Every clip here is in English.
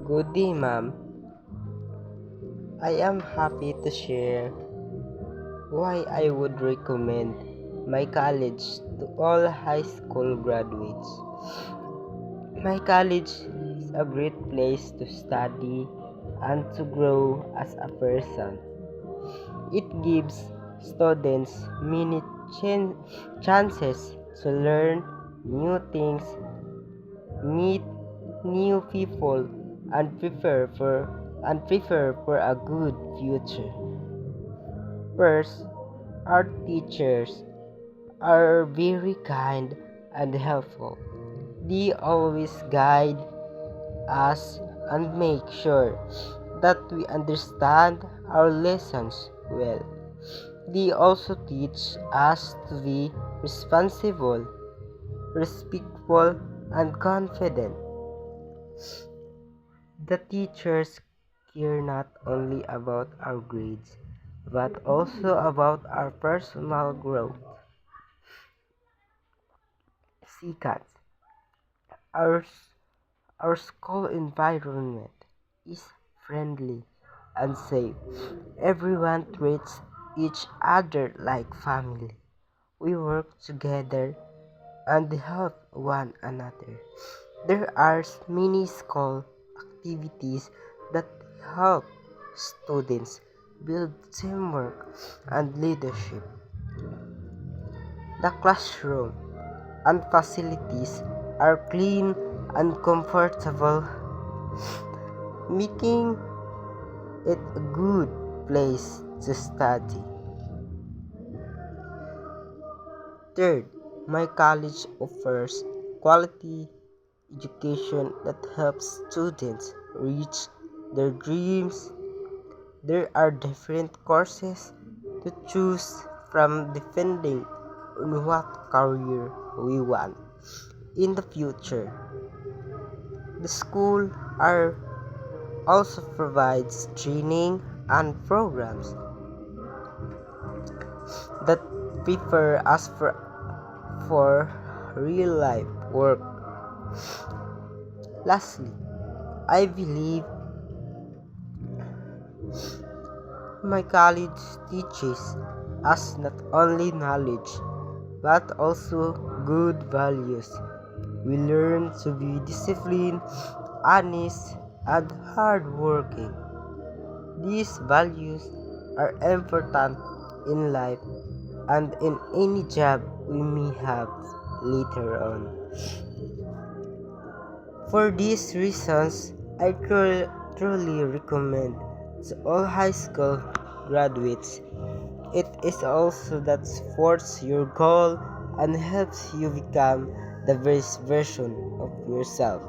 Good day, ma'am. I am happy to share why I would recommend my college to all high school graduates. My college is a great place to study and to grow as a person. It gives students many chances to learn new things, meet new people, and prepare for a good future. First, our teachers are very kind and helpful. They always guide us and make sure that we understand our lessons well. They also teach us to be responsible, respectful, and confident. The teachers care not only about our grades, but also about our personal growth. Second, our, our school environment is friendly and safe. Everyone treats each other like family. We work together and help one another. There are many school activities that help students build teamwork and leadership. The classroom and facilities are clean and comfortable, making it a good place to study. Third, my college offers quality education that helps students reach their dreams. There are different courses to choose from depending on what career we want in the future. The school are also provides training and programs that prepare us for real life work. Lastly, I believe my college teaches us not only knowledge but also good values. We learn to be disciplined, honest, and hardworking. These values are important in life and in any job we may have later on. For these reasons, I truly recommend to all high school graduates. It is also that supports your goal and helps you become the best version of yourself.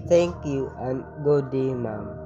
Thank you and good day, ma'am.